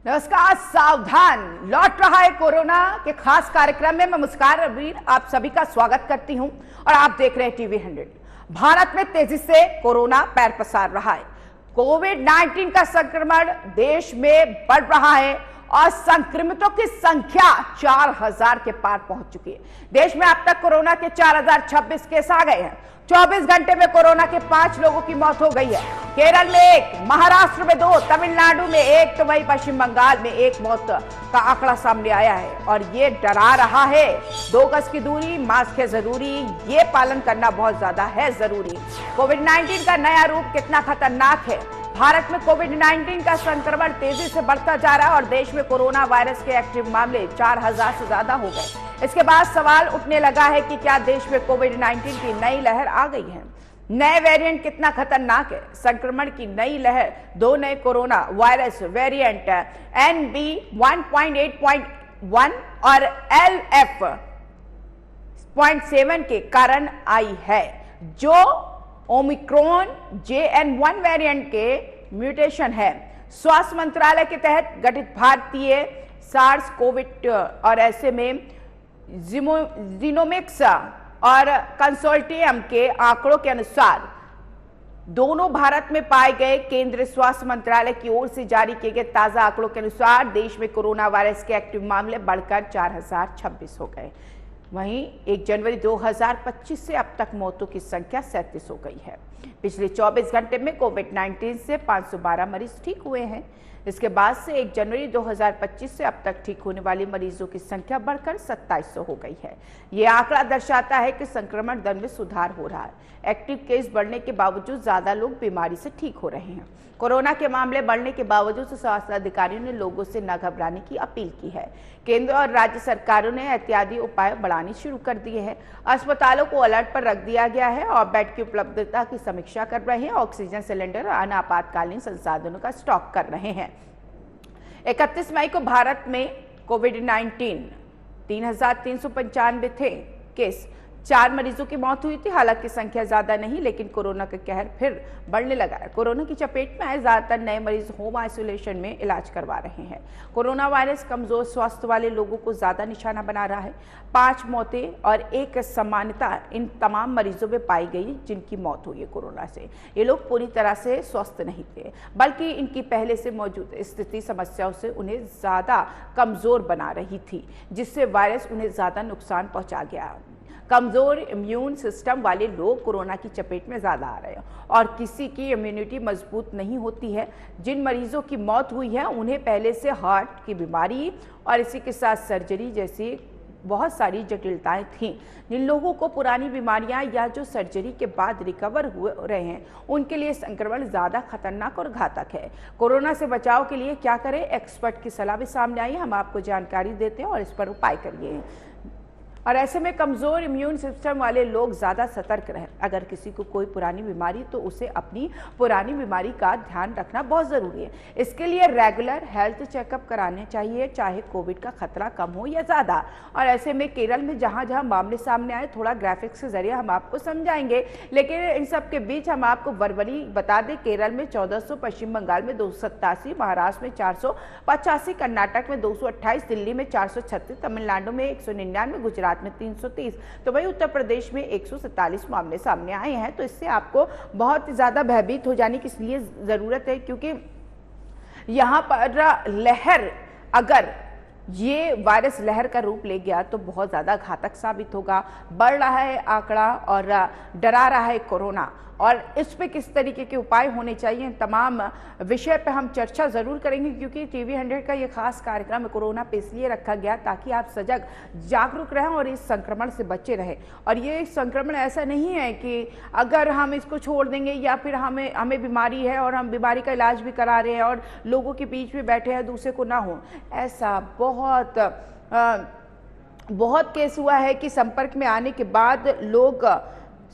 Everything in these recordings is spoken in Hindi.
नमस्कार। सावधान, लौट रहा है कोरोना के खास कार्यक्रम में मैं मुस्कान रवीर आप सभी का स्वागत करती हूं और आप देख रहे हैं टीवी 100। भारत में तेजी से कोरोना पैर पसार रहा है। कोविड-19 का संक्रमण देश में बढ़ रहा है और संक्रमितों की संख्या 4000 के पार पहुंच चुकी है। देश में अब तक कोरोना के 4026 केस आ गए हैं। 24 घंटे में कोरोना के 5 लोगों की मौत हो गई है। केरल में 1, महाराष्ट्र में 2, तमिलनाडु में 1 तो वहीं पश्चिम बंगाल में 1 मौत का आंकड़ा सामने आया है और ये डरा रहा है। 2 गज की दूरी, मास्क है जरूरी, ये पालन करना बहुत ज्यादा है जरूरी। कोविड-19 का नया रूप कितना खतरनाक है। भारत में कोविड-19 का संक्रमण तेजी से बढ़ता जा रहा है और देश में कोरोना वायरस के एक्टिव मामले 4000 से ज्यादा हो गए। इसके बाद सवाल उठने लगा है कि क्या देश में कोविड-19 की नई लहर आ गई है। नए वेरिएंट कितना खतरनाक है। संक्रमण की नई लहर 2 नए कोरोना वायरस वेरिएंट NB.1.8.1 और LF.7 के कारण आई है, जो ओमिक्रॉन JN.1 वेरिएंट के म्यूटेशन है। स्वास्थ्य मंत्रालय के तहत गठित भारतीय सार्स कोविड और ऐसे में जीनोमिक्स और कंसोर्टियम के आंकड़ों के अनुसार दोनों भारत में पाए गए केंद्रीय स्वास्थ्य मंत्रालय की ओर से जारी किए गए ताजा आंकड़ों के अनुसार देश में कोरोना वायरस के एक्टिव मामले बढ़कर 4026 हो गए। वहीं 1 जनवरी 2025 से अब तक मौतों की संख्या 37 हो गई है। पिछले 24 घंटे में कोविड-19 से 512 मरीज ठीक हुए हैं। इसके बाद से 1 जनवरी 2025 से अब तक ठीक होने वाले मरीजों की संख्या बढ़कर 2700 हो गई है। ये आंकड़ा दर्शाता है कि संक्रमण दर में सुधार हो रहा है। एक्टिव केस बढ़ने के बावजूद ज्यादा लोग बीमारी से ठीक हो रहे हैं। कोरोना के मामले बढ़ने के बावजूद स्वास्थ्य अधिकारियों ने लोगों से न घबराने की अपील की है। केंद्र और राज्य सरकारों ने एहतियाती उपाय बढ़ाने शुरू कर दिए हैं। अस्पतालों को अलर्ट पर रख दिया गया है और बेड की उपलब्धता की समीक्षा कर रहे हैं। ऑक्सीजन सिलेंडर और अन्य आपातकालीन संसाधनों का स्टॉक कर रहे हैं। 31 मई को भारत में कोविड-19 3395 थे केस, 4 मरीजों की मौत हुई थी। हालांकि संख्या ज्यादा नहीं, लेकिन कोरोना का कहर फिर बढ़ने लगा है। कोरोना की चपेट में आए ज्यादातर नए मरीज होम आइसोलेशन में इलाज करवा रहे हैं। कोरोना वायरस कमजोर स्वास्थ्य वाले लोगों को ज्यादा निशाना बना रहा है। 5 मौतें और 1 सामान्यता इन तमाम मरीजों में पाई गई जिनकी मौत हुई है कोरोना से। ये लोग पूरी तरह से स्वस्थ नहीं थे, बल्कि इनकी पहले से मौजूद स्थिति समस्याओं से उन्हें ज्यादा कमजोर बना रही थी, जिससे वायरस उन्हें ज्यादा नुकसान पहुंचा गया। कमजोर इम्यून सिस्टम वाले लोग कोरोना की चपेट में ज्यादा आ रहे हैं और किसी की इम्यूनिटी मजबूत नहीं होती है। जिन मरीजों की मौत हुई है उन्हें पहले से हार्ट की बीमारी और इसी के साथ सर्जरी जैसी बहुत सारी जटिलताएं थीं। जिन लोगों को पुरानी बीमारियां या जो सर्जरी के बाद रिकवर हुए रहे हैं, उनके लिए संक्रमण ज्यादा खतरनाक और घातक है। कोरोना से बचाव के लिए क्या करें, एक्सपर्ट की सलाह भी सामने आई है। हम आपको जानकारी देते हैं और इस पर उपाय करिए। और ऐसे में कमजोर इम्यून सिस्टम वाले लोग ज्यादा सतर्क रहें। अगर किसी को कोई पुरानी बीमारी तो उसे अपनी पुरानी बीमारी का ध्यान रखना बहुत जरूरी है। इसके लिए रेगुलर हेल्थ चेकअप कराने चाहिए, चाहे कोविड का खतरा कम हो या ज्यादा। और ऐसे में केरल में जहां जहां मामले सामने आए, थोड़ा ग्राफिक्स के जरिए हम आपको समझाएंगे, लेकिन इन सब के बीच हम आपको वर्बली बता दें। केरल में 1400, पश्चिम बंगाल में 287, महाराष्ट्र में 485, कर्नाटक में 228, दिल्ली में 436, तमिलनाडु में 199, गुजरात में 330, तो वही उत्तर प्रदेश में 147 मामले सामने आए हैं। तो इससे आपको बहुत ज्यादा भयभीत हो जाने की इसलिए जरूरत है, क्योंकि यहां पर लहर, अगर ये वायरस लहर का रूप ले गया तो बहुत ज्यादा घातक साबित होगा। बढ़ रहा है आंकड़ा और डरा रहा है कोरोना, और इस पे किस तरीके के उपाय होने चाहिए, तमाम विषय पे हम चर्चा जरूर करेंगे, क्योंकि टीवी 100 का ये खास कार्यक्रम कोरोना पे इसलिए रखा गया ताकि आप सजग जागरूक रहें और इस संक्रमण से बचे रहें। और ये संक्रमण ऐसा नहीं है कि अगर हम इसको छोड़ देंगे या फिर हमें बीमारी है और हम बीमारी का इलाज भी करा रहे हैं और लोगों के बीच में बैठे हैं, दूसरे को ना हो। ऐसा बहुत केस हुआ है कि संपर्क में आने के बाद लोग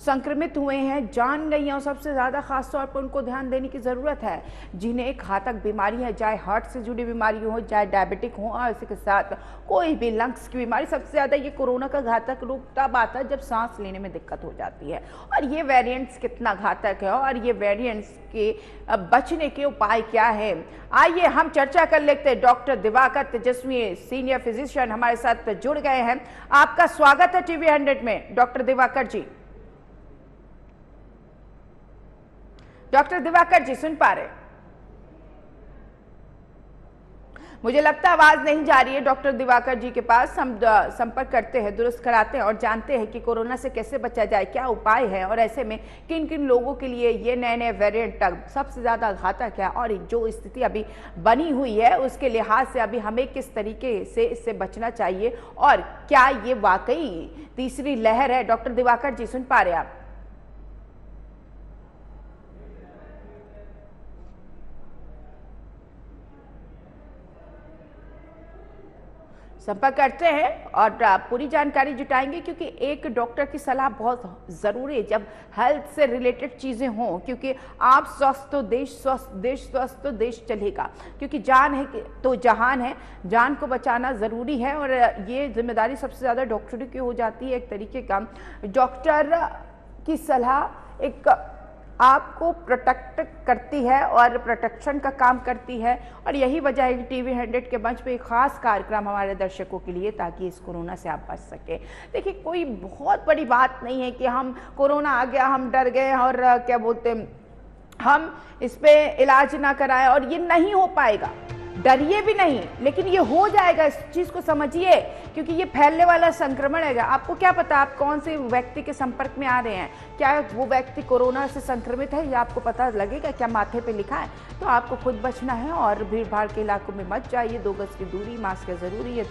संक्रमित हुए हैं, जान गई हैं, और सबसे ज़्यादा खास तौर पर उनको ध्यान देने की ज़रूरत है जिन्हें एक घातक बीमारी है, चाहे हार्ट से जुड़ी बीमारी हो, चाहे डायबिटिक हो, और इसी के साथ कोई भी लंग्स की बीमारी। सबसे ज़्यादा ये कोरोना का घातक रूप तब आता है जब सांस लेने में दिक्कत हो जाती है। और ये वेरिएंट्स कितना घातक है और ये वेरिएंट्स के बचने के उपाय क्या है, आइए हम चर्चा कर लेते हैं। डॉक्टर दिवाकर तेजस्वी सीनियर फिजिशियन हमारे साथ जुड़ गए हैं। आपका स्वागत है टीवी 100 में डॉक्टर दिवाकर जी। डॉक्टर दिवाकर जी सुन पा रहे? मुझे लगता है आवाज नहीं जा रही है डॉक्टर दिवाकर जी के पास। हम संपर्क करते हैं, दुरुस्त कराते हैं और जानते हैं कि कोरोना से कैसे बचा जाए, क्या उपाय है और ऐसे में किन किन लोगों के लिए ये नए नए वेरिएंट सबसे ज्यादा घातक है और जो स्थिति अभी बनी हुई है उसके लिहाज से अभी हमें किस तरीके से इससे बचना चाहिए और क्या ये वाकई तीसरी लहर है। डॉक्टर दिवाकर जी सुन पा रहे आप? संपर्क करते हैं और पूरी जानकारी जुटाएंगे क्योंकि एक डॉक्टर की सलाह बहुत ज़रूरी है जब हेल्थ से रिलेटेड चीज़ें हों, क्योंकि आप स्वस्थ तो देश स्वस्थ, देश स्वस्थ तो देश चलेगा, क्योंकि जान है तो जहान है, जान को बचाना ज़रूरी है और ये जिम्मेदारी सबसे ज़्यादा डॉक्टरों की हो जाती है। एक तरीके का डॉक्टर की सलाह एक आपको प्रोटेक्ट करती है और प्रोटेक्शन का काम करती है और यही वजह है कि टीवी 100 के मंच पे एक खास कार्यक्रम हमारे दर्शकों के लिए ताकि इस कोरोना से आप बच सके। देखिए कोई बहुत बड़ी बात नहीं है कि हम कोरोना आ गया हम डर गए और क्या बोलते हम इस पे इलाज ना कराएं और ये नहीं हो पाएगा। डरिए भी नहीं, लेकिन ये हो जाएगा, इस चीज को समझिए क्योंकि ये फैलने वाला संक्रमण है। आपको क्या पता आप कौन से व्यक्ति के संपर्क में आ रहे हैं, क्या वो व्यक्ति कोरोना से संक्रमित है या आपको पता लगेगा, क्या माथे पे लिखा है? तो आपको खुद बचना है और भीड़ भाड़ के इलाकों में मत जाइए। 2 गज की दूरी, मास्क है जरूरी है,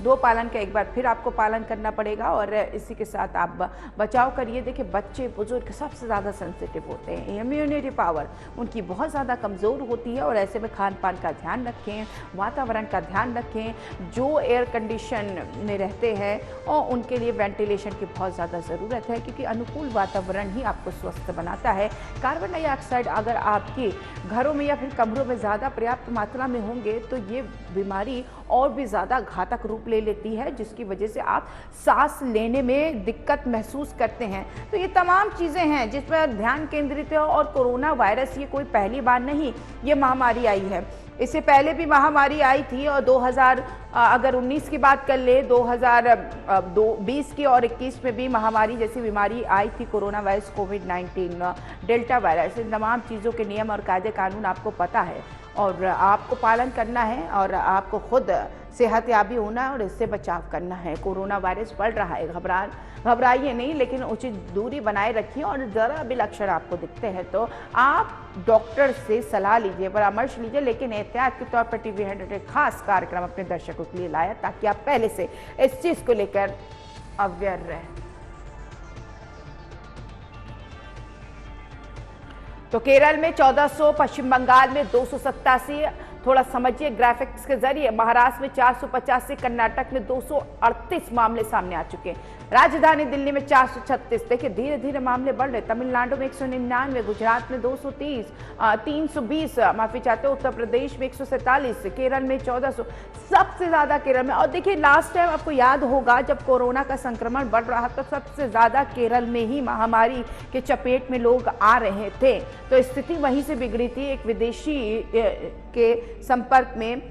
2 पालन का एक बार फिर आपको पालन करना पड़ेगा और इसी के साथ आप बचाव करिए। देखिए बच्चे बुजुर्ग सबसे ज़्यादा सेंसिटिव होते हैं, इम्यूनिटी पावर उनकी बहुत ज़्यादा कमज़ोर होती है और ऐसे में खान पान का ध्यान रखें, वातावरण का ध्यान रखें। जो एयर कंडीशन में रहते हैं और उनके लिए वेंटिलेशन की बहुत ज़्यादा ज़रूरत है क्योंकि अनुकूल वातावरण ही आपको स्वस्थ बनाता है। कार्बन डाइऑक्साइड अगर आपके घरों में या फिर कमरों में ज़्यादा पर्याप्त मात्रा में होंगे तो ये बीमारी और भी ज़्यादा घातक रूप ले लेती है जिसकी वजह से आप सांस लेने में दिक्कत महसूस करते हैं। तो ये तमाम चीज़ें हैं जिस पर ध्यान केंद्रित है और कोरोना वायरस ये कोई पहली बार नहीं ये महामारी आई है, इससे पहले भी महामारी आई थी और 2019 की बात कर ले 2020 की और 21 में भी महामारी जैसी बीमारी आई थी, कोरोना वायरस, कोविड-19, डेल्टा वायरस। इन तमाम चीज़ों के नियम और कायदे कानून आपको पता है और आपको पालन करना है और आपको खुद सेहतयाबी होना है और इससे बचाव करना है। कोरोना वायरस बढ़ रहा है, घबराइए नहीं, लेकिन उचित दूरी बनाए रखिए और ज़रा भी लक्षण आपको दिखते हैं तो आप डॉक्टर से सलाह लीजिए, परामर्श लीजिए। लेकिन एहतियात के तौर पर टीवी 100 एक खास कार्यक्रम अपने दर्शकों के लिए लाया ताकि आप पहले से इस चीज़ को लेकर अवेयर रहें। तो केरल में 1400, पश्चिम बंगाल में 287, थोड़ा समझिए ग्राफिक्स के जरिए, महाराष्ट्र में 485, कर्नाटक में 238 मामले सामने आ चुके हैं, राजधानी दिल्ली में 436। देखिए धीरे धीरे मामले बढ़ रहे, तमिलनाडु में 199, गुजरात में 230, 320 माफी चाहते हो, उत्तर प्रदेश में 147, केरल में 1400, सबसे ज्यादा केरल में। और देखिए लास्ट टाइम आपको याद होगा जब कोरोना का संक्रमण बढ़ रहा तो सबसे ज्यादा केरल में ही महामारी के चपेट में लोग आ रहे थे, तो स्थिति वहीं से बिगड़ी थी। एक विदेशी के संपर्क में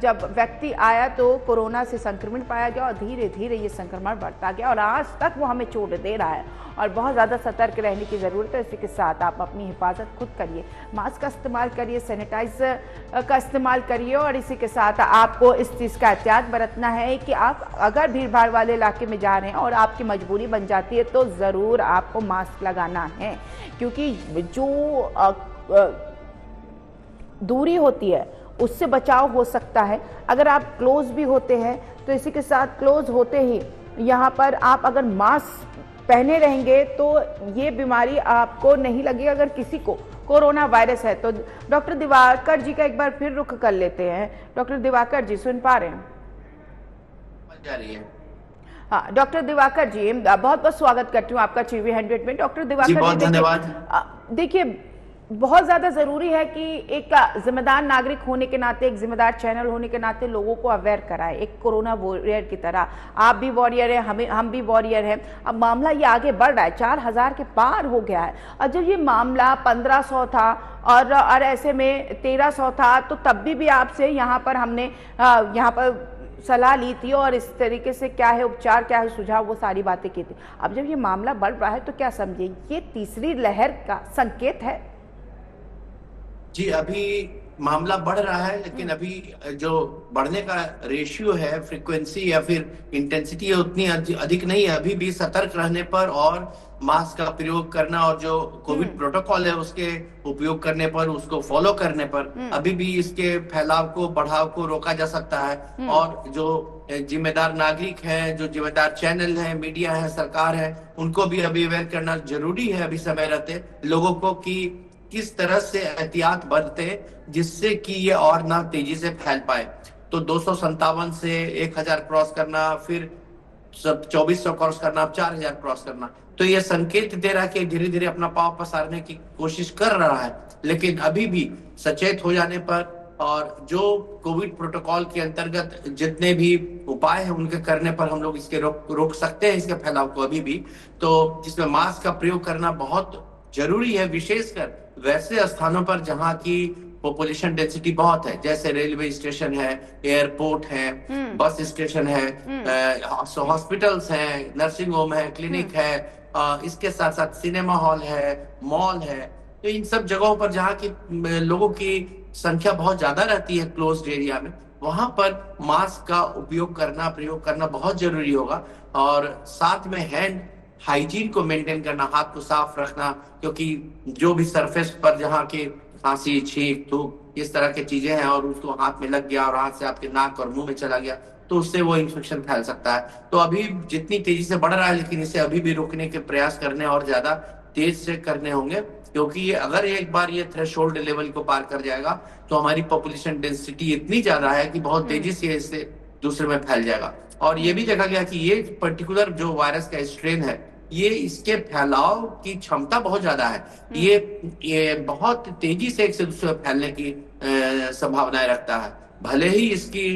जब व्यक्ति आया तो कोरोना से संक्रमण पाया गया और धीरे धीरे ये संक्रमण बढ़ता गया और आज तक वो हमें चोट दे रहा है और बहुत ज़्यादा सतर्क रहने की ज़रूरत है। इसी के साथ आप अपनी हिफाजत खुद करिए, मास्क का इस्तेमाल करिए, सैनिटाइजर का इस्तेमाल करिए और इसी के साथ आपको इस चीज़ का एहतियात बरतना है कि आप अगर भीड़ भाड़ वाले इलाके में जा रहे हैं और आपकी मजबूरी बन जाती है तो ज़रूर आपको मास्क लगाना है, क्योंकि जो दूरी होती है उससे बचाव हो सकता है। अगर आप क्लोज भी होते हैं तो इसी के साथ क्लोज होते ही यहाँ पर आप अगर मास्क पहने रहेंगे तो ये बीमारी आपको नहीं लगेगी अगर किसी को कोरोना वायरस है तो। डॉक्टर दिवाकर जी का एक बार फिर रुख कर लेते हैं। डॉक्टर दिवाकर जी सुन पा रहे हैं? हाँ, डॉक्टर दिवाकर जी, बहुत बहुत स्वागत करती हूँ आपका टीवी 100 में। डॉक्टर दिवाकर जी, बहुत धन्यवाद। देखिए, बहुत ज्यादा जरूरी है कि एक जिम्मेदार नागरिक होने के नाते, एक जिम्मेदार चैनल होने के नाते लोगों को अवेयर कराए, एक कोरोना वॉरियर की तरह। आप भी वॉरियर हैं, हम भी वॉरियर हैं। अब मामला ये आगे बढ़ रहा है, 4000 के पार हो गया है। और जब ये मामला 1500 था और ऐसे में 1300 था, तो तब भी आपसे यहाँ पर हमने यहाँ पर सलाह ली थी और इस तरीके से क्या है उपचार, क्या है सुझाव, वो सारी बातें की थी। अब जब ये मामला बढ़ रहा है तो क्या समझे, ये तीसरी लहर का संकेत है? जी, अभी मामला बढ़ रहा है, लेकिन अभी जो बढ़ने का रेशियो है, फ्रीक्वेंसी या फिर इंटेंसिटी है, उतनी अधिक नहीं है। अभी भी सतर्क रहने पर और मास्क का प्रयोग करना और जो कोविड प्रोटोकॉल है उसके उपयोग करने पर, उसको फॉलो करने पर अभी भी इसके फैलाव को, बढ़ाव को रोका जा सकता है। और जो जिम्मेदार नागरिक हैं, जो जिम्मेदार चैनल है, मीडिया है, सरकार है, उनको भी अभी अवेयर करना जरूरी है अभी समय रहते लोगों को, कि किस तरह से एहतियात बरते जिससे कि ये और ना तेजी से फैल पाए। तो 257 से 1000 क्रॉस करना, फिर सब 2400 क्रॉस करना, अब 4000 क्रॉस करना, तो ये संकेत दे रहा है कि धीरे धीरे अपना पांव पसारने की कोशिश कर रहा है। लेकिन अभी भी सचेत हो जाने पर और जो कोविड प्रोटोकॉल के अंतर्गत जितने भी उपाय हैं उनके करने पर हम लोग इसके रोक सकते हैं इसके फैलाव को अभी भी। तो जिसमें मास्क का प्रयोग करना बहुत जरूरी है, विशेषकर वैसे स्थानों पर जहां की पॉपुलेशन डेंसिटी बहुत है, जैसे रेलवे स्टेशन है, एयरपोर्ट है, बस स्टेशन है, हॉस्पिटल्स हैं, नर्सिंग होम है, क्लिनिक है, इसके साथ साथ सिनेमा हॉल है, मॉल है। तो इन सब जगहों पर जहाँ की लोगों की संख्या बहुत ज्यादा रहती है क्लोज्ड एरिया में, वहां पर मास्क का प्रयोग करना बहुत जरूरी होगा। और साथ में हैंड हाइजीन को मेंटेन करना, हाथ को साफ रखना, क्योंकि जो भी सरफेस पर जहाँ के खांसी, छींक, थूक, इस तरह की चीजें हैं और उसको हाथ में लग गया और हाथ से आपके नाक और मुंह में चला गया, तो उससे वो इन्फेक्शन फैल सकता है। तो अभी जितनी तेजी से बढ़ रहा है, लेकिन इसे अभी भी रोकने के प्रयास करने और ज्यादा तेज से करने होंगे, क्योंकि अगर एक बार ये थ्रेशोल्ड लेवल को पार कर जाएगा तो हमारी पॉपुलेशन डेंसिटी इतनी ज्यादा है कि बहुत तेजी से इससे दूसरे में फैल जाएगा। और ये भी देखा गया कि ये पर्टिकुलर जो वायरस का स्ट्रेन है, ये इसके फैलाव की क्षमता बहुत ज्यादा है। ये बहुत तेजी से एक से दूसरे में फैलने की संभावनाएं रखता है। भले ही इसकी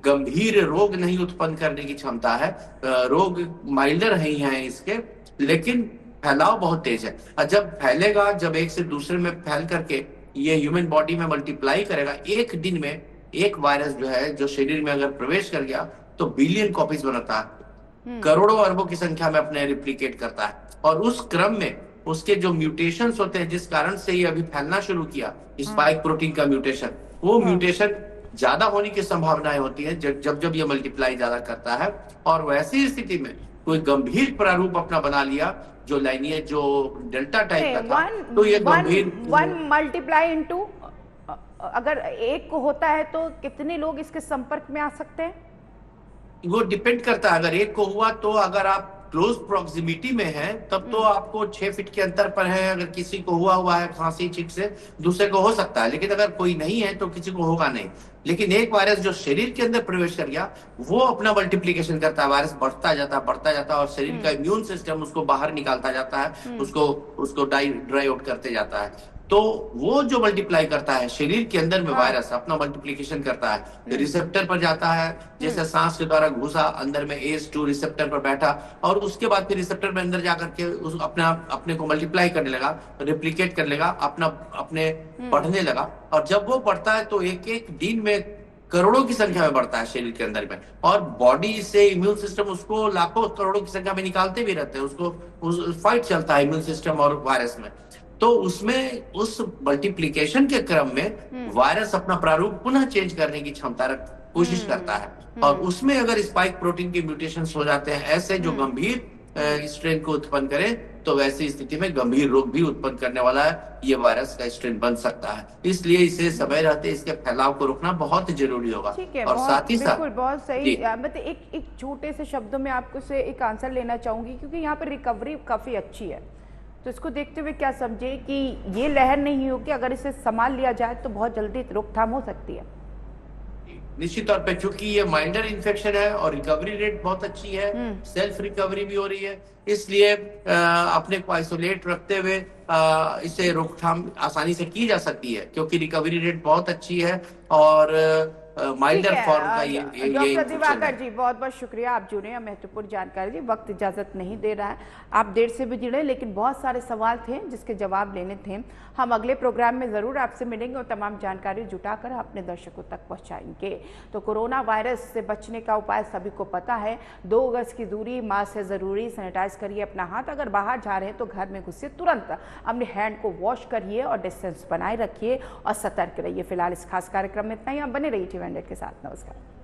गंभीर रोग नहीं उत्पन्न करने की क्षमता है, रोग माइल्डर ही हैं इसके, लेकिन फैलाव बहुत तेज है। और जब फैलेगा, जब एक से दूसरे में फैल करके ये ह्यूमन बॉडी में मल्टीप्लाई करेगा, एक दिन में एक वायरस जो है, जो शरीर में अगर प्रवेश कर गया तो बिलियन कॉपीज बनाता है, करोड़ों अरबों की संख्या में अपने रिप्लिकेट करता है। और उस क्रम में उसके जो म्यूटेशंस होते हैं, जिस कारण से ये अभी फैलना शुरू किया, स्पाइक प्रोटीन का म्यूटेशन, वो म्यूटेशन ज्यादा होने की संभावनाएं होती है जब जब ये मल्टीप्लाई ज्यादा करता है। और वैसी स्थिति में कोई गंभीर प्रारूप अपना बना लिया, जो लाइनियज जो डेल्टा टाइप का था, तो ये गंभीर 1 मल्टीप्लाई इनटू, अगर एक को होता है तो कितने लोग इसके संपर्क में आ सकते हैं? वो डिपेंड करता है। अगर एक को हुआ तो अगर आप क्लोज प्रॉक्सिमिटी में है तब तो आपको 6 फीट के अंतर पर है। अगर किसी को हुआ है खांसी छींक से, दूसरे को हो सकता है, लेकिन अगर कोई नहीं है तो किसी को होगा नहीं। लेकिन एक वायरस जो शरीर के अंदर प्रवेश कर गया, वो अपना मल्टीप्लीकेशन करता है, वायरस बढ़ता जाता है और शरीर का इम्यून सिस्टम उसको बाहर निकालता जाता है, उसको ड्राई आउट करते जाता है। तो वो जो मल्टीप्लाई करता है शरीर के अंदर में, वायरस अपना मल्टीप्लिकेशन करता है, रिसेप्टर पर जाता है, जैसे सांस के द्वारा घुसा अंदर में, ACE2 रिसेप्टर पर बैठा, और उसके बाद फिर रिसेप्टर में अंदर जाकर के उस अपने को मल्टीप्लाई करने लगा, रिप्लिकेट करने लगा, अपने बढ़ने लगा। और जब वो बढ़ता है तो एक एक दिन में करोड़ों की संख्या में बढ़ता है शरीर के अंदर में, और बॉडी से इम्यून सिस्टम उसको लाखों करोड़ों की संख्या में निकालते भी रहते हैं, उसको फाइट चलता है इम्यून सिस्टम और वायरस में। तो उसमें उस मल्टीप्लिकेशन के क्रम में वायरस अपना प्रारूप पुनः चेंज करने की क्षमता कोशिश करता है, और उसमें अगर स्पाइक प्रोटीन के म्यूटेशंस हो जाते हैं ऐसे जो गंभीर स्ट्रेन को उत्पन्न करें, तो वैसी स्थिति में गंभीर रोग भी उत्पन्न करने वाला है, ये वायरस का स्ट्रेन बन सकता है। इसलिए इसे समय रहते इसके फैलाव को रोकना बहुत जरूरी होगा। और साथ ही साथ बहुत सही, मतलब एक छोटे से शब्दों में आपको से एक आंसर लेना चाहूंगी, क्योंकि यहाँ पर रिकवरी काफी अच्छी है, तो इसको देखते हुए क्या समझे कि ये लहर नहीं होगी, अगर इसे संभाल लिया जाए तो बहुत जल्दी रोकथाम हो सकती है। निश्चित तौर पे चूंकि ये माइल्डर इन्फेक्शन है और रिकवरी रेट बहुत अच्छी है, सेल्फ रिकवरी भी हो रही है, इसलिए अपने को आइसोलेट रखते हुए इससे रोकथाम आसानी से की जा सकती है, क्योंकि रिकवरी रेट बहुत अच्छी है और ठीक माइल्डर फॉर्म का है ये डॉक्टर इन्फेक्शन दिवाकर है। जी, बहुत बहुत शुक्रिया, आप जुड़े हैं, महत्वपूर्ण जानकारी दी। वक्त इजाजत नहीं दे रहा है, आप देर से भी जुड़े, लेकिन बहुत सारे सवाल थे जिसके जवाब लेने थे। हम अगले प्रोग्राम में जरूर आपसे मिलेंगे और तमाम जानकारी जुटाकर अपने दर्शकों तक पहुंचाएंगे। तो कोरोना वायरस से बचने का उपाय सभी को पता है, 2 गज की दूरी, मास्क है जरूरी, सैनिटाइज करिए अपना हाथ, अगर बाहर जा रहे हैं तो घर में घुसे तुरंत अपने हैंड को वॉश करिए और डिस्टेंस बनाए रखिए और सतर्क रहिए। फिलहाल इस खास कार्यक्रम में इतना ही, आप बने रहिए टीवी 100 के साथ। नमस्कार।